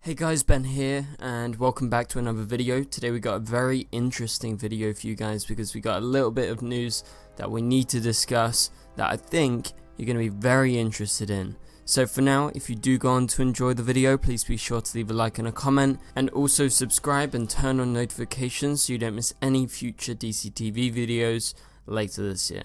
Hey guys, Ben here, and welcome back to another video. Today we got a very interesting video for you guys because we got a little bit of news that we need to discuss that I think you're going to be very interested in. So for now, if you do go on to enjoy the video, please be sure to leave a like and a comment, and also subscribe and turn on notifications so you don't miss any future DCTV videos later this year.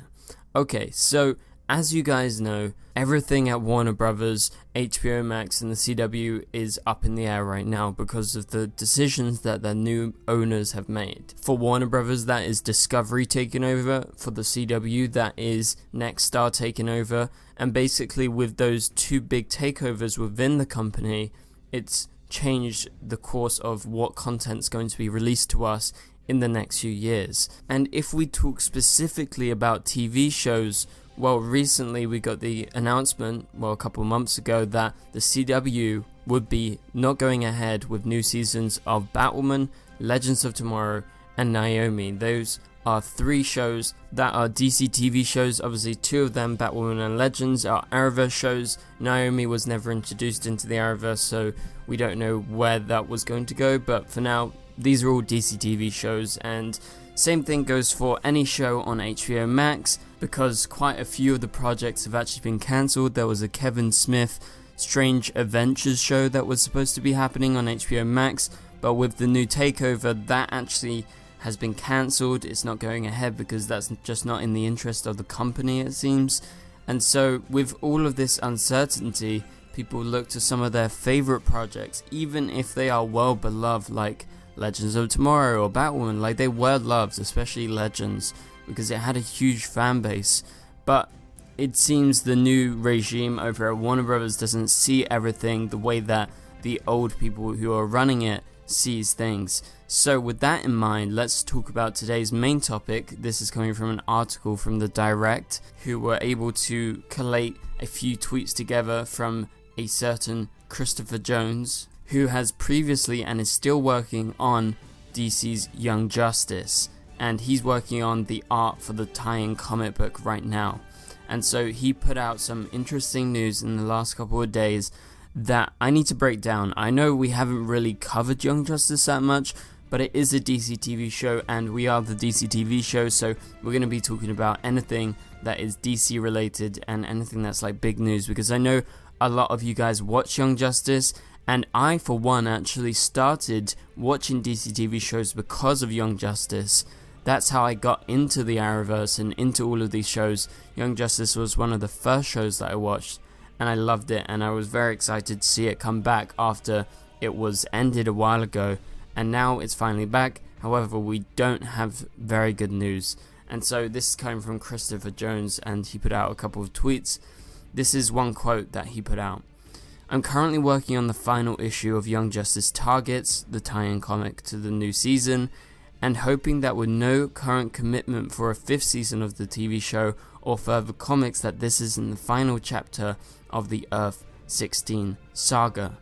Okay, so as you guys know, everything at Warner Brothers, HBO Max and the CW is up in the air right now because of the decisions that their new owners have made. For Warner Brothers, that is Discovery taking over. For the CW, that is Nexstar taking over. And basically with those two big takeovers within the company, it's changed the course of what content's going to be released to us in the next few years. And if we talk specifically about TV shows, well, recently we got the announcement, a couple months ago, that the CW would be not going ahead with new seasons of Batwoman, Legends of Tomorrow, and Naomi. Those are three shows that are DCTV shows. Obviously, two of them, Batwoman and Legends, are Arrowverse shows. Naomi was never introduced into the Arrowverse, so we don't know where that was going to go. But for now, these are all DCTV shows, and same thing goes for any show on HBO Max, because quite a few of the projects have actually been cancelled. There was a Kevin Smith Strange Adventures show that was supposed to be happening on HBO Max, but with the new takeover, that actually has been cancelled. It's not going ahead because that's just not in the interest of the company, it seems. And so with all of this uncertainty, people look to some of their favourite projects, even if they are well beloved, like Legends of Tomorrow or Batwoman. Like, they were loved, especially Legends, because it had a huge fan base. But it seems the new regime over at Warner Brothers doesn't see everything the way that the old people who are running it sees things. So with that in mind, let's talk about today's main topic. This is coming from an article from The Direct, who were able to collate a few tweets together from a certain Christopher Jones, who has previously and is still working on DC's Young Justice, and he's working on the art for the tie-in comic book right now. And so he put out some interesting news in the last couple of days that I need to break down. I know we haven't really covered Young Justice that much, but it is a DC TV show, and we are the DC TV show, so we're going to be talking about anything that is DC related and anything that's like big news, because I know a lot of you guys watch Young Justice, and I, for one, actually started watching DC TV shows because of Young Justice. That's how I got into the Arrowverse and into all of these shows. Young Justice was one of the first shows that I watched, and I loved it, and I was very excited to see it come back after it was ended a while ago, and now it's finally back. However, we don't have very good news. And so this is coming from Christopher Jones, and he put out a couple of tweets. This is one quote that he put out. "I'm currently working on the final issue of Young Justice Targets, the tie-in comic to the new season, and hoping that with no current commitment for a 5th season of the TV show or further comics, that this is in the final chapter of the Earth 16 saga.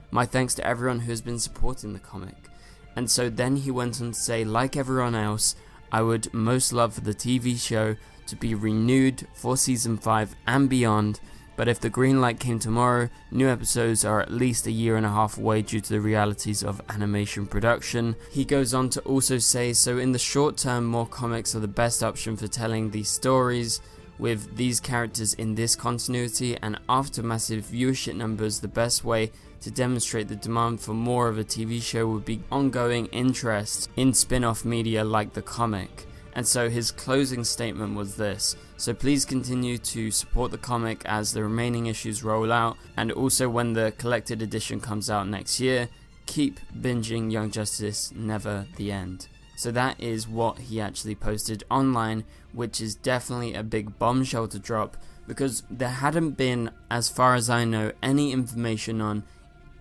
My thanks to everyone who has been supporting the comic." And so then he went on to say, like everyone else, I would most love for the TV show to be renewed for season 5 and beyond. But if the green light came tomorrow, new episodes are at least a year and a half away due to the realities of animation production. He goes on to also say, so in the short term, more comics are the best option for telling these stories with these characters in this continuity, and after massive viewership numbers, the best way to demonstrate the demand for more of a TV show would be ongoing interest in spin-off media like the comic. And so his closing statement was this: so please continue to support the comic as the remaining issues roll out, and also when the collected edition comes out next year, keep binging Young Justice, never the end. So that is what he actually posted online, which is definitely a big bombshell to drop, because there hadn't been, as far as I know, any information on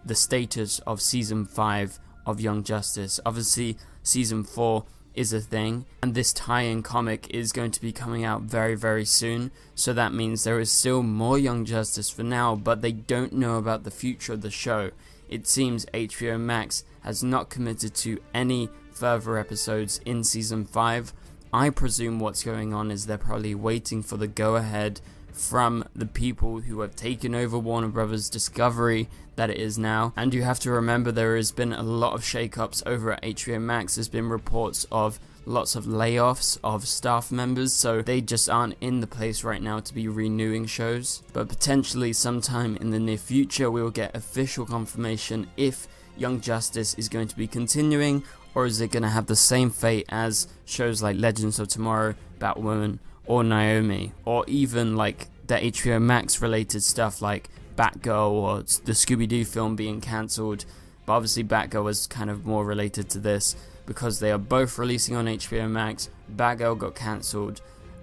the status of season 5 of Young Justice. Obviously season 4 is a thing, and this tie-in comic is going to be coming out very, very soon, so that means there is still more Young Justice for now, but they don't know about the future of the show. It seems HBO Max has not committed to any further episodes in season 5. I presume what's going on is they're probably waiting for the go-ahead from the people who have taken over Warner Brothers Discovery that it is now. And you have to remember there has been a lot of shakeups over at HBO Max. There's been reports of lots of layoffs of staff members, so they just aren't in the place right now to be renewing shows. But potentially sometime in the near future we will get official confirmation if Young Justice is going to be continuing, or is it going to have the same fate as shows like Legends of Tomorrow, Batwoman, or Naomi, or even like the HBO Max related stuff like Batgirl or the Scooby-Doo film being cancelled. But obviously Batgirl was kind of more related to this because they are both releasing on HBO Max. Batgirl got cancelled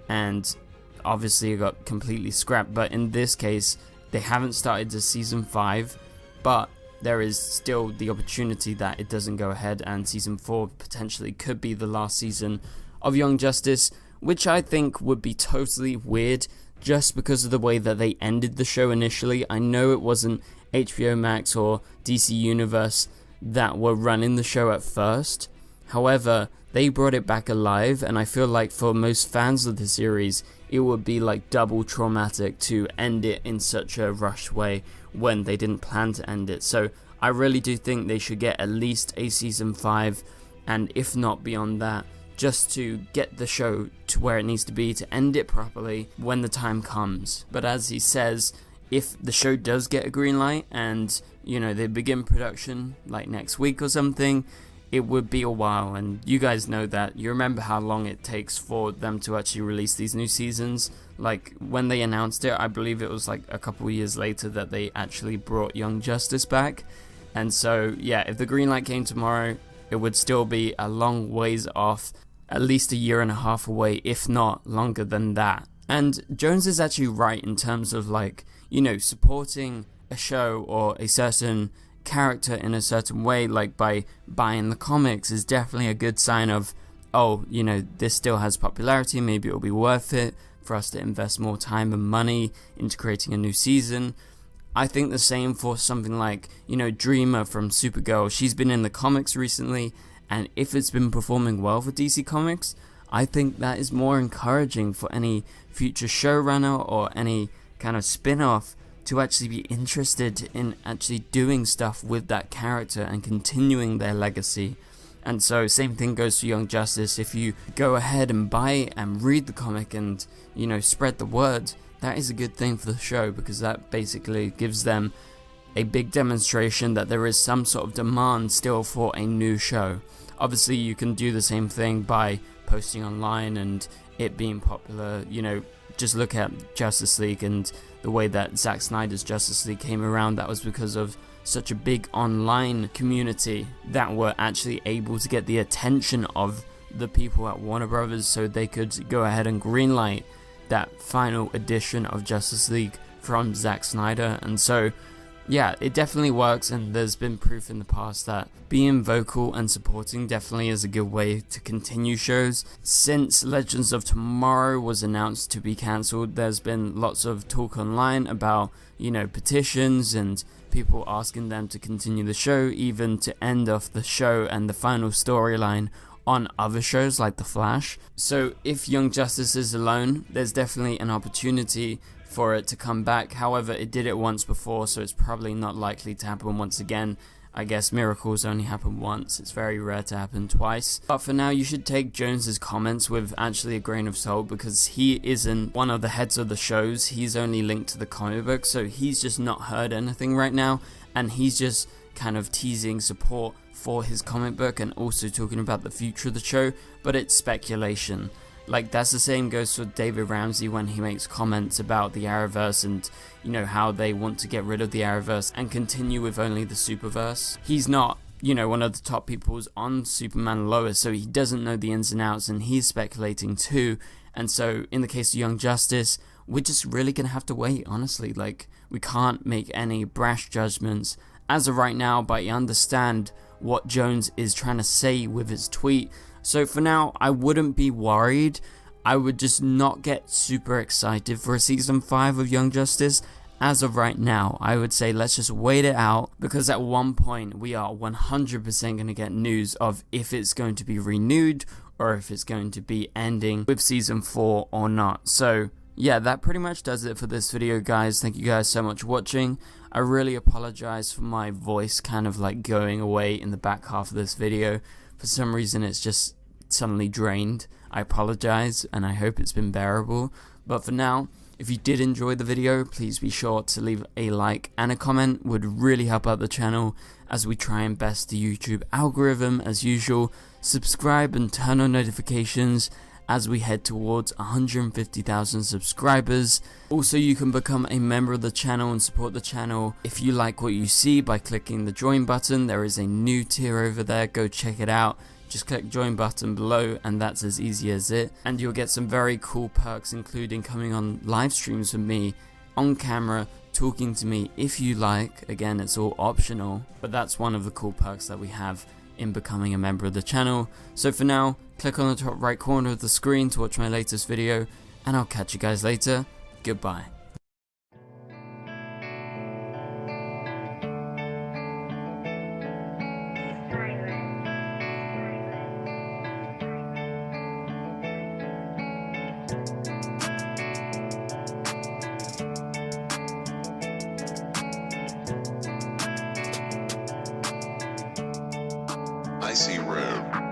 and obviously it got completely scrapped, but in this case they haven't started the season 5, but there is still the opportunity that it doesn't go ahead and season 4 potentially could be the last season of Young Justice, which I think would be totally weird just because of the way that they ended the show initially. I know it wasn't HBO Max or DC Universe that were running the show at first, however they brought it back alive, and I feel like for most fans of the series it would be like double traumatic to end it in such a rushed way when they didn't plan to end it. So I really do think they should get at least a season 5, and if not beyond that, just to get the show to where it needs to be to end it properly when the time comes. But as he says, if the show does get a green light and, you know, they begin production like next week or something, it would be a while, and you guys know that. You remember how long it takes for them to actually release these new seasons. Like when they announced it, I believe it was like a couple years later that they actually brought Young Justice back. And so yeah, if the green light came tomorrow, it would still be a long ways off, at least a year and a half away, if not longer than that. And Jones is actually right in terms of, like, you know, supporting a show or a certain character in a certain way, like by buying the comics, is definitely a good sign of, oh, you know, this still has popularity, maybe it'll be worth it for us to invest more time and money into creating a new season. I think the same for something like, you know, Dreamer from Supergirl. She's been in the comics recently, and if it's been performing well for DC Comics, I think that is more encouraging for any future showrunner or any kind of spin-off to actually be interested in actually doing stuff with that character and continuing their legacy. And so same thing goes for Young Justice. If you go ahead and buy it and read the comic and, you know, spread the word, that is a good thing for the show, because that basically gives them a big demonstration that there is some sort of demand still for a new show. Obviously you can do the same thing by posting online and it being popular. You know, just look at Justice League and the way that Zack Snyder's Justice League came around. That was because of such a big online community that were actually able to get the attention of the people at Warner Brothers so they could go ahead and greenlight that final edition of Justice League from Zack Snyder. And so yeah, it definitely works, and there's been proof in the past that being vocal and supporting definitely is a good way to continue shows. Since Legends of Tomorrow was announced to be cancelled, there's been lots of talk online about, you know, petitions and people asking them to continue the show, even to end off the show and the final storyline on other shows like The Flash. So if Young Justice is alone, there's definitely an opportunity for it to come back. However, it did it once before, so it's probably not likely to happen once again. I guess miracles only happen once. It's very rare to happen twice. But for now, you should take Jones's comments with actually a grain of salt, because he isn't one of the heads of the shows. He's only linked to the comic book, so he's just not heard anything right now, and he's just kind of teasing support for his comic book and also talking about the future of the show, but it's speculation. Like, that's the same goes for David Ramsey when he makes comments about the Arrowverse and, you know, how they want to get rid of the Arrowverse and continue with only the Superverse. He's not, you know, one of the top people on Superman and Lois, so he doesn't know the ins and outs, and he's speculating too. And so in the case of Young Justice, we're just really gonna have to wait, honestly. Like, we can't make any brash judgments as of right now, but I understand what Jones is trying to say with his tweet. So for now, I wouldn't be worried. I would just not get super excited for a season 5 of Young Justice. As of right now, I would say let's just wait it out, because at one point we are 100% going to get news of if it's going to be renewed or if it's going to be ending with season 4 or not. So yeah, that pretty much does it for this video, guys. Thank you guys so much for watching. I really apologize for my voice kind of like going away in the back half of this video. For some reason it's just suddenly drained. I apologize, and I hope it's been bearable. But for now, if you did enjoy the video, please be sure to leave a like and a comment. Would really help out the channel as we try and best the YouTube algorithm as usual. Subscribe and turn on notifications as we head towards 150,000 subscribers. Also, you can become a member of the channel and support the channel if you like what you see by clicking the join button. There is a new tier over there, go check it out. Just click join button below and that's as easy as it. And you'll get some very cool perks, including coming on live streams with me on camera, talking to me if you like. Again, it's all optional, but that's one of the cool perks that we have in becoming a member of the channel. So for now, click on the top right corner of the screen to watch my latest video, and I'll catch you guys later. Goodbye. I see red.